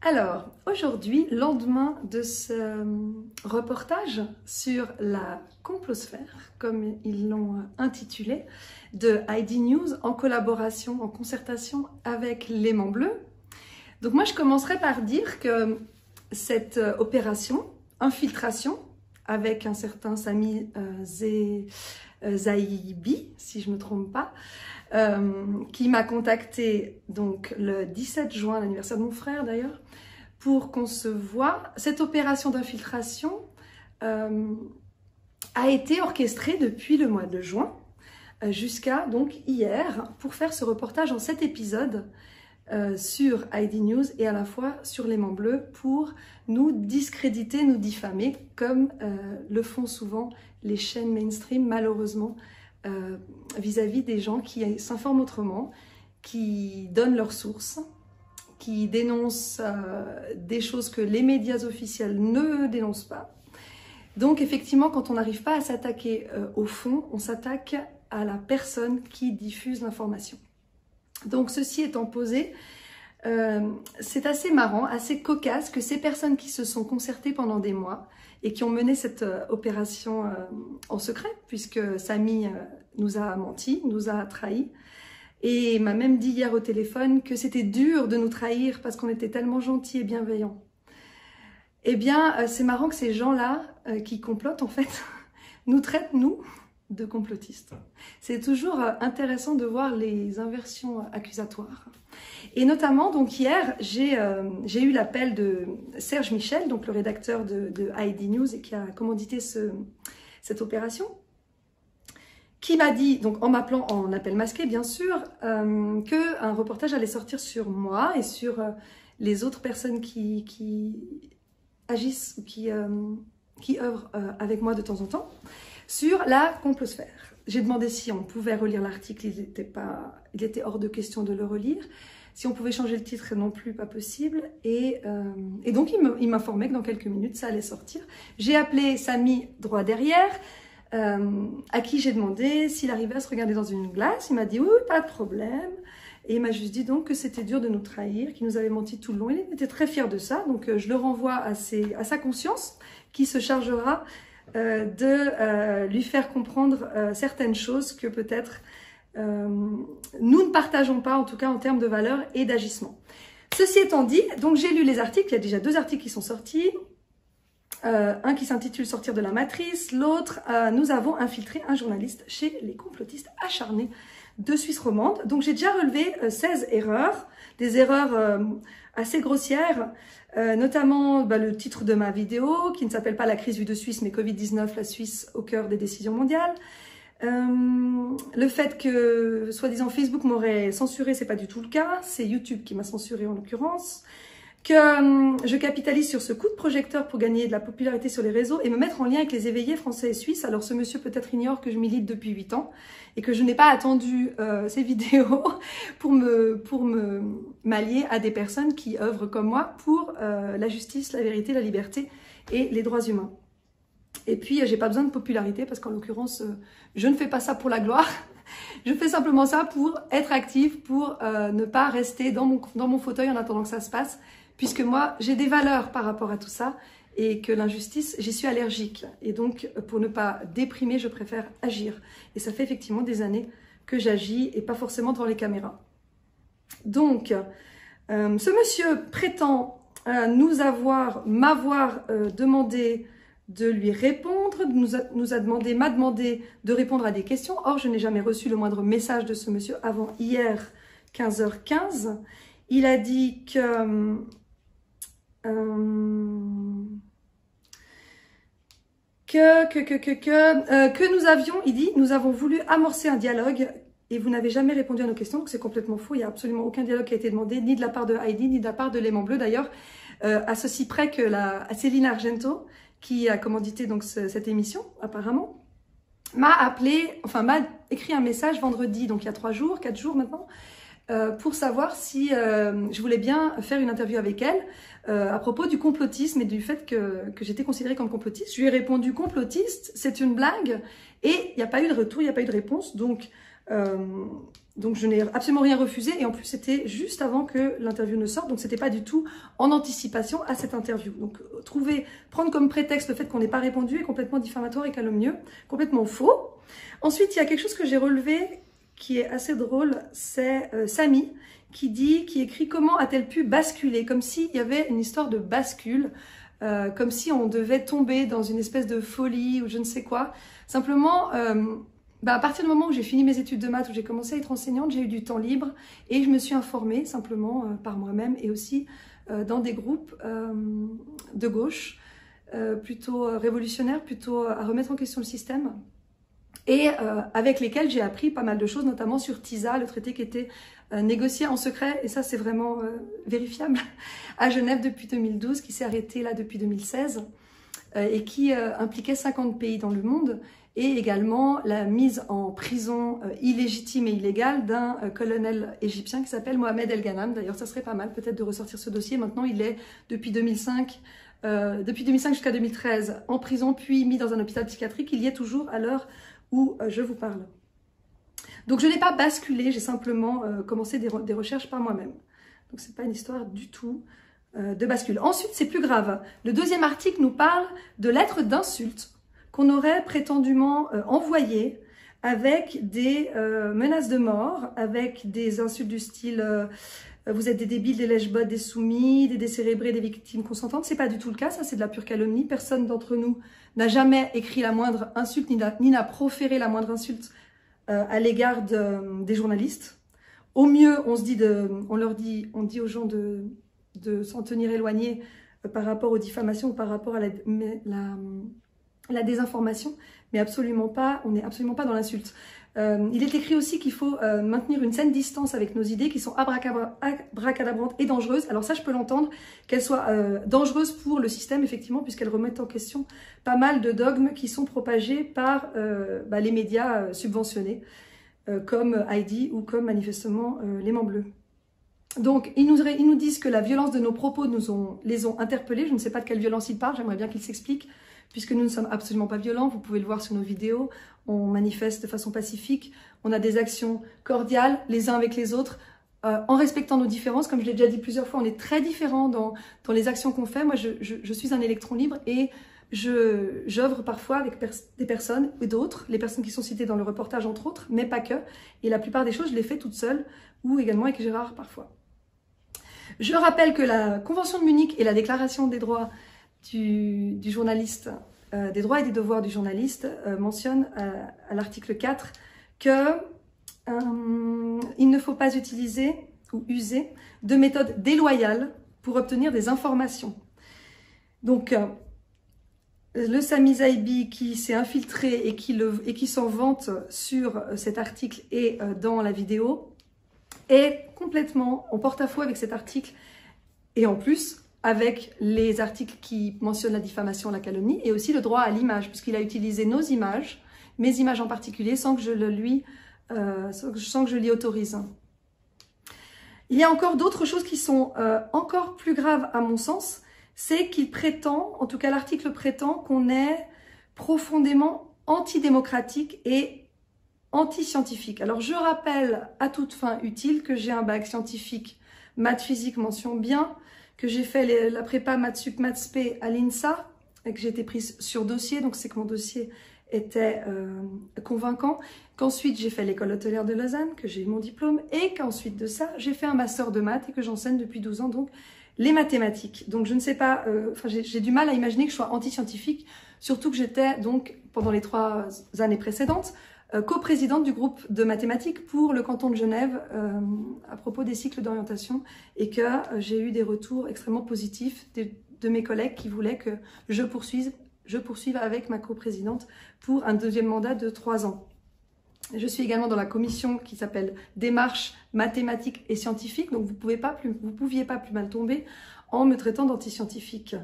Alors, aujourd'hui, lendemain de ce reportage sur la complosphère, comme ils l'ont intitulé, de ID News en collaboration, en concertation avec l'Aimant Bleu. Donc moi, je commencerai par dire que cette opération, infiltration, avec un certain Sami Zaïbi, si je ne me trompe pas, qui m'a contacté donc le 17 juin, l'anniversaire de mon frère d'ailleurs, pour qu'on se voie. Cette opération d'infiltration a été orchestrée depuis le mois de juin jusqu'à donc hier pour faire ce reportage en 7 épisodes sur ID News et à la fois sur l'Aimant Bleu pour nous discréditer, nous diffamer comme le font souvent les chaînes mainstream malheureusement vis-à-vis des gens qui s'informent autrement, qui donnent leurs sources, qui dénoncent des choses que les médias officiels ne dénoncent pas. Donc effectivement, quand on n'arrive pas à s'attaquer au fond, on s'attaque à la personne qui diffuse l'information. Donc ceci étant posé, c'est assez marrant, assez cocasse que ces personnes qui se sont concertées pendant des mois et qui ont mené cette opération en secret, puisque Sami nous a menti, nous a trahis, et m'a même dit hier au téléphone que c'était dur de nous trahir parce qu'on était tellement gentils et bienveillants. Eh bien, c'est marrant que ces gens-là qui complotent, en fait, nous traitent, nous, de complotistes. C'est toujours intéressant de voir les inversions accusatoires. Et notamment, donc hier, j'ai eu l'appel de Serge Michel, donc le rédacteur de ID News et qui a commandité cette opération, qui m'a dit, donc en m'appelant en appel masqué bien sûr, qu'un reportage allait sortir sur moi et sur les autres personnes qui agissent, qui œuvrent avec moi de temps en temps, sur la complosphère. J'ai demandé si on pouvait relire l'article, il était hors de question de le relire. Si on pouvait changer le titre, non plus, pas possible. Et donc, il m'informait que dans quelques minutes, ça allait sortir. J'ai appelé Sami droit derrière, à qui j'ai demandé s'il arrivait à se regarder dans une glace. Il m'a dit oui, pas de problème. Et il m'a juste dit donc que c'était dur de nous trahir, qu'il nous avait menti tout le long. Il était très fier de ça. Donc, je le renvoie à sa conscience, qui se chargera de lui faire comprendre certaines choses que peut-être nous ne partageons pas, en tout cas en termes de valeurs et d'agissement. Ceci étant dit, donc j'ai lu les articles, il y a déjà 2 articles qui sont sortis, un qui s'intitule « Sortir de la matrice », l'autre « Nous avons infiltré un journaliste chez les complotistes acharnés de Suisse romande ». Donc j'ai déjà relevé 16 erreurs, des erreurs assez grossières, notamment le titre de ma vidéo qui ne s'appelle pas « La crise vue de Suisse » mais « Covid-19, la Suisse au cœur des décisions mondiales ». Le fait que, soi-disant, Facebook m'aurait censuré, c'est pas du tout le cas, c'est YouTube qui m'a censuré en l'occurrence, que je capitalise sur ce coup de projecteur pour gagner de la popularité sur les réseaux et me mettre en lien avec les éveillés français et suisses. Alors ce monsieur peut-être ignore que je milite depuis 8 ans et que je n'ai pas attendu ces vidéos pour me m'allier à des personnes qui œuvrent comme moi pour la justice, la vérité, la liberté et les droits humains. Et puis, j'ai pas besoin de popularité parce qu'en l'occurrence, je ne fais pas ça pour la gloire. Je fais simplement ça pour être active, pour ne pas rester dans mon fauteuil en attendant que ça se passe. Puisque moi, j'ai des valeurs par rapport à tout ça et que l'injustice, j'y suis allergique. Et donc, pour ne pas déprimer, je préfère agir. Et ça fait effectivement des années que j'agis et pas forcément devant les caméras. Donc, ce monsieur prétend m'avoir demandé de lui répondre, m'a demandé de répondre à des questions. Or, je n'ai jamais reçu le moindre message de ce monsieur avant hier, 15h15. Il a dit que nous avons voulu amorcer un dialogue et vous n'avez jamais répondu à nos questions, donc c'est complètement faux. Il n'y a absolument aucun dialogue qui a été demandé, ni de la part de Heidi, ni de la part de l'Aimant Bleu d'ailleurs, à ceci près que Céline Argento, qui a commandité donc cette émission, apparemment, m'a écrit un message vendredi, donc il y a 4 jours maintenant, pour savoir si je voulais bien faire une interview avec elle à propos du complotisme et du fait que j'étais considérée comme complotiste. Je lui ai répondu complotiste, c'est une blague, et il n'y a pas eu de retour, il n'y a pas eu de réponse, donc Donc je n'ai absolument rien refusé et en plus c'était juste avant que l'interview ne sorte, donc c'était pas du tout en anticipation à cette interview. Donc prendre comme prétexte le fait qu'on n'ait pas répondu est complètement diffamatoire et calomnieux, complètement faux. Ensuite il y a quelque chose que j'ai relevé qui est assez drôle, c'est Samy qui écrit comment a-t-elle pu basculer, comme s'il y avait une histoire de bascule, comme si on devait tomber dans une espèce de folie ou je ne sais quoi. Simplement, à partir du moment où j'ai fini mes études de maths, où j'ai commencé à être enseignante, j'ai eu du temps libre et je me suis informée simplement par moi-même et aussi dans des groupes de gauche, plutôt révolutionnaires, plutôt à remettre en question le système et avec lesquels j'ai appris pas mal de choses, notamment sur TISA, le traité qui était négocié en secret, et ça c'est vraiment vérifiable, à Genève depuis 2012, qui s'est arrêté là depuis 2016 et qui impliquait 50 pays dans le monde. Et également la mise en prison illégitime et illégale d'un colonel égyptien qui s'appelle Mohamed El Ghanam. D'ailleurs, ça serait pas mal peut-être de ressortir ce dossier. Maintenant, il est depuis 2005 jusqu'à 2013 en prison, puis mis dans un hôpital psychiatrique. Il y est toujours à l'heure où je vous parle. Donc, je n'ai pas basculé, j'ai simplement commencé des recherches par moi-même. Donc, c'est pas une histoire du tout de bascule. Ensuite, c'est plus grave. Le deuxième article nous parle de lettres d'insultes qu'on aurait prétendument envoyé avec des menaces de mort, avec des insultes du style vous êtes des débiles, des lèche-bottes, des soumis, des décérébrés, des victimes consentantes. C'est pas du tout le cas, ça c'est de la pure calomnie. Personne d'entre nous n'a jamais écrit la moindre insulte, ni n'a proféré la moindre insulte à l'égard des journalistes. Au mieux, on dit aux gens de s'en tenir éloignés par rapport aux diffamations ou par rapport à la désinformation, mais absolument pas, on n'est absolument pas dans l'insulte. Il est écrit aussi qu'il faut maintenir une saine distance avec nos idées qui sont abracadabrantes et dangereuses. Alors ça, je peux l'entendre, qu'elles soient dangereuses pour le système, effectivement, puisqu'elles remettent en question pas mal de dogmes qui sont propagés par les médias subventionnés, comme Heidi ou comme manifestement l'Aimant Bleu. Donc, ils nous disent que la violence de nos propos les ont interpellés. Je ne sais pas de quelle violence ils parlent, j'aimerais bien qu'ils s'expliquent. Puisque nous ne sommes absolument pas violents, vous pouvez le voir sur nos vidéos, on manifeste de façon pacifique, on a des actions cordiales les uns avec les autres, en respectant nos différences. Comme je l'ai déjà dit plusieurs fois, on est très différents dans les actions qu'on fait. Moi, je suis un électron libre et j'œuvre parfois avec des personnes et d'autres, les personnes qui sont citées dans le reportage entre autres, mais pas que. Et la plupart des choses, je les fais toute seule ou également avec Gérard parfois. Je rappelle que la Convention de Munich et la Déclaration des droits du journaliste, des droits et des devoirs du journaliste mentionne à l'article 4 que il ne faut pas utiliser ou user de méthodes déloyales pour obtenir des informations. Donc, le Samy Zaibi qui s'est infiltré et qui s'en vante sur cet article et dans la vidéo est complètement en porte-à-faux avec cet article et en plus avec les articles qui mentionnent la diffamation, la calomnie, et aussi le droit à l'image, puisqu'il a utilisé nos images, mes images en particulier, sans que je l'y autorise. Il y a encore d'autres choses qui sont encore plus graves à mon sens, c'est qu'il prétend, en tout cas l'article prétend, qu'on est profondément antidémocratique et anti-scientifique. Alors je rappelle à toute fin utile que j'ai un bac scientifique, maths physique mention bien, que j'ai fait la prépa maths sup maths spé à l'INSA, et que j'ai été prise sur dossier, donc c'est que mon dossier était convaincant, qu'ensuite j'ai fait l'école hôtelière de Lausanne, que j'ai eu mon diplôme, et qu'ensuite de ça, j'ai fait un master de maths et que j'enseigne depuis 12 ans, donc les mathématiques. Donc je ne sais pas, j'ai du mal à imaginer que je sois anti-scientifique, surtout que j'étais donc, pendant les 3 années précédentes, coprésidente du groupe de mathématiques pour le canton de Genève à propos des cycles d'orientation et que j'ai eu des retours extrêmement positifs de mes collègues qui voulaient que je poursuive avec ma coprésidente pour un deuxième mandat de 3 ans. Je suis également dans la commission qui s'appelle Démarche mathématiques et scientifiques, donc vous pouviez pas plus mal tomber en me traitant d'anti-scientifique.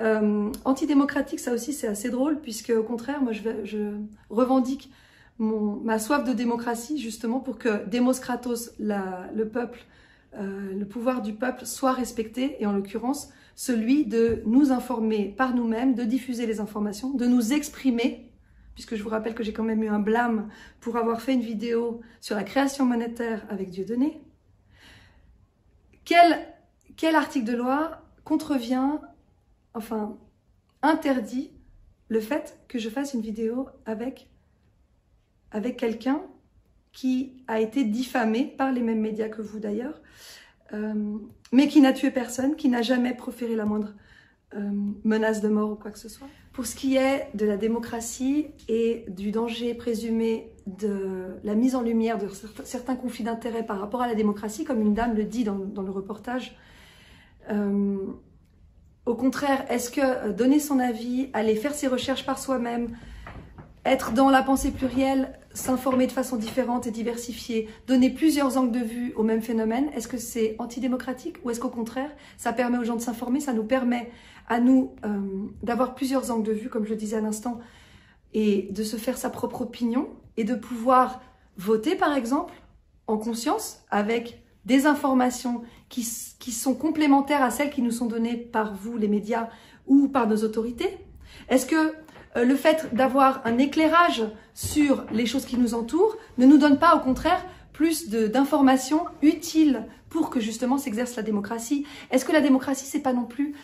Antidémocratique, ça aussi c'est assez drôle puisque au contraire, moi je revendique ma soif de démocratie, justement, pour que Demos Kratos, le peuple, le pouvoir du peuple, soit respecté, et en l'occurrence, celui de nous informer par nous-mêmes, de diffuser les informations, de nous exprimer, puisque je vous rappelle que j'ai quand même eu un blâme pour avoir fait une vidéo sur la création monétaire avec Dieudonné. Quel article de loi contrevient, enfin, interdit le fait que je fasse une vidéo avec quelqu'un qui a été diffamé par les mêmes médias que vous d'ailleurs, mais qui n'a tué personne, qui n'a jamais proféré la moindre menace de mort ou quoi que ce soit. Pour ce qui est de la démocratie et du danger présumé de la mise en lumière de certains conflits d'intérêts par rapport à la démocratie, comme une dame le dit dans le reportage, au contraire, est-ce que donner son avis, aller faire ses recherches par soi-même, être dans la pensée plurielle, s'informer de façon différente et diversifiée, donner plusieurs angles de vue au même phénomène, est-ce que c'est antidémocratique ou est-ce qu'au contraire, ça permet aux gens de s'informer, ça nous permet à nous d'avoir plusieurs angles de vue, comme je le disais à l'instant, et de se faire sa propre opinion et de pouvoir voter, par exemple, en conscience, avec des informations qui sont complémentaires à celles qui nous sont données par vous, les médias, ou par nos autorités? Est-ce que le fait d'avoir un éclairage sur les choses qui nous entourent ne nous donne pas, au contraire, plus d'informations utiles pour que justement s'exerce la démocratie? Est-ce que la démocratie, c'est pas non plus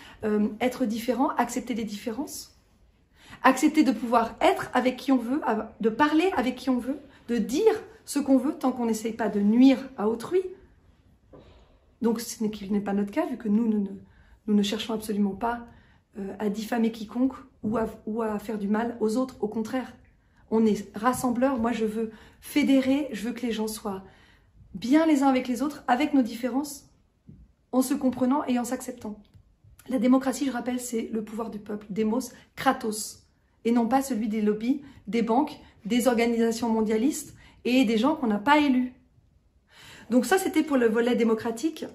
être différent, accepter des différences, accepter de pouvoir être avec qui on veut, de parler avec qui on veut, de dire ce qu'on veut tant qu'on n'essaye pas de nuire à autrui? Donc ce n'est pas notre cas, vu que nous ne cherchons absolument pas à diffamer quiconque ou à faire du mal aux autres. Au contraire, on est rassembleurs. Moi, je veux fédérer, je veux que les gens soient bien les uns avec les autres, avec nos différences, en se comprenant et en s'acceptant. La démocratie, je rappelle, c'est le pouvoir du peuple, démos, kratos, et non pas celui des lobbies, des banques, des organisations mondialistes et des gens qu'on n'a pas élus. Donc ça, c'était pour le volet démocratique.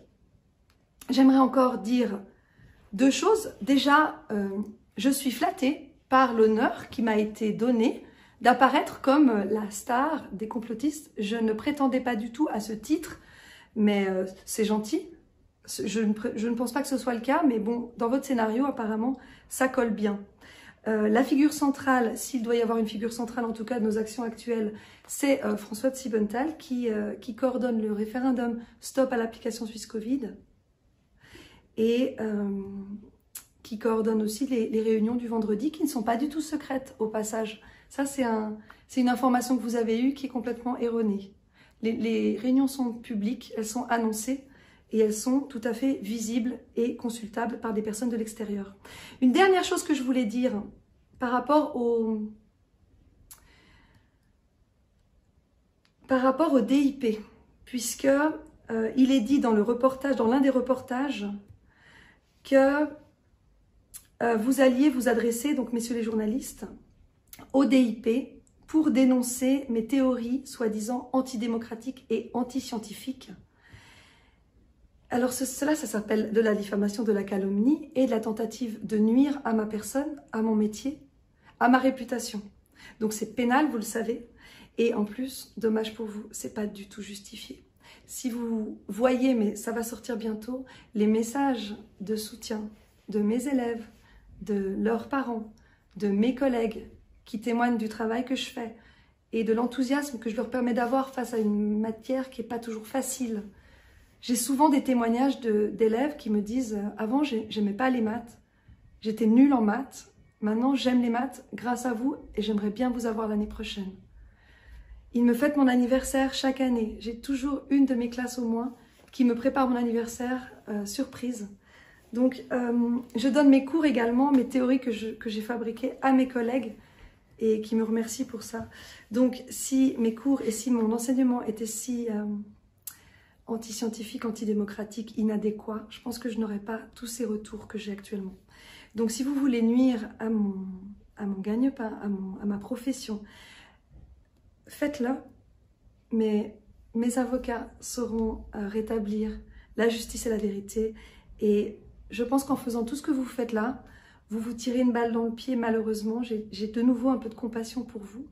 J'aimerais encore dire deux choses. Déjà, je suis flattée par l'honneur qui m'a été donné d'apparaître comme la star des complotistes. Je ne prétendais pas du tout à ce titre, mais c'est gentil. Je ne pense pas que ce soit le cas, mais bon, dans votre scénario, apparemment, ça colle bien. La figure centrale, s'il doit y avoir une figure centrale en tout cas de nos actions actuelles, c'est François Tsibental qui coordonne le référendum Stop à l'application Suisse Covid et qui coordonne aussi les réunions du vendredi qui ne sont pas du tout secrètes au passage. Ça, c'est une information que vous avez eue qui est complètement erronée. Les réunions sont publiques, elles sont annoncées et elles sont tout à fait visibles et consultables par des personnes de l'extérieur. Une dernière chose que je voulais dire par rapport au DIP, puisque il est dit dans le reportage, dans l'un des reportages, que vous alliez vous adresser, donc messieurs les journalistes, au DIP pour dénoncer mes théories soi-disant antidémocratiques et antiscientifiques. Alors cela, ça s'appelle de la diffamation, de la calomnie et de la tentative de nuire à ma personne, à mon métier, à ma réputation. Donc c'est pénal, vous le savez. Et en plus, dommage pour vous, c'est pas du tout justifié. Si vous voyez, mais ça va sortir bientôt, les messages de soutien de mes élèves, de leurs parents, de mes collègues qui témoignent du travail que je fais et de l'enthousiasme que je leur permets d'avoir face à une matière qui n'est pas toujours facile. J'ai souvent des témoignages d'élèves qui me disent « Avant, j'aimais pas les maths, j'étais nulle en maths, maintenant j'aime les maths grâce à vous et j'aimerais bien vous avoir l'année prochaine. » Ils me fêtent mon anniversaire chaque année. J'ai toujours une de mes classes au moins qui me prépare mon anniversaire surprise. Donc, je donne mes cours également, mes théories que j'ai fabriquées à mes collègues et qui me remercient pour ça. Donc, si mes cours et si mon enseignement était si antiscientifique, antidémocratique, inadéquat, je pense que je n'aurais pas tous ces retours que j'ai actuellement. Donc, si vous voulez nuire à mon gagne-pain, à ma profession, faites-le, mais mes avocats sauront rétablir la justice et la vérité. Et je pense qu'en faisant tout ce que vous faites là, vous vous tirez une balle dans le pied, malheureusement. J'ai de nouveau un peu de compassion pour vous.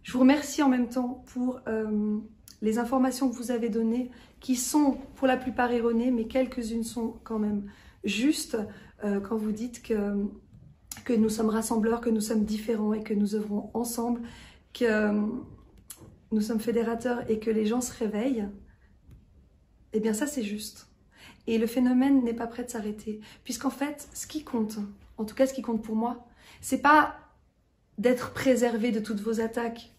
Je vous remercie en même temps pour les informations que vous avez données, qui sont pour la plupart erronées, mais quelques-unes sont quand même justes, quand vous dites que que nous sommes rassembleurs, que nous sommes différents et que nous œuvrons ensemble, que nous sommes fédérateurs et que les gens se réveillent, eh bien ça c'est juste. Et le phénomène n'est pas prêt de s'arrêter. Puisqu'en fait, ce qui compte, en tout cas ce qui compte pour moi, c'est pas d'être préservé de toutes vos attaques,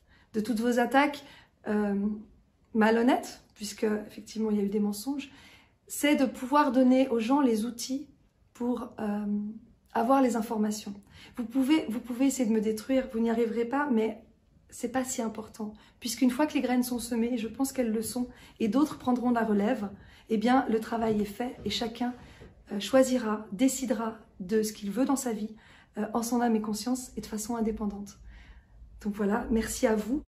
malhonnêtes, puisque effectivement il y a eu des mensonges, c'est de pouvoir donner aux gens les outils pour avoir les informations. Vous pouvez essayer de me détruire, vous n'y arriverez pas, mais c'est pas si important. Puisqu'une fois que les graines sont semées, je pense qu'elles le sont, et d'autres prendront la relève, eh bien le travail est fait et chacun choisira, décidera de ce qu'il veut dans sa vie, en son âme et conscience et de façon indépendante. Donc voilà, merci à vous.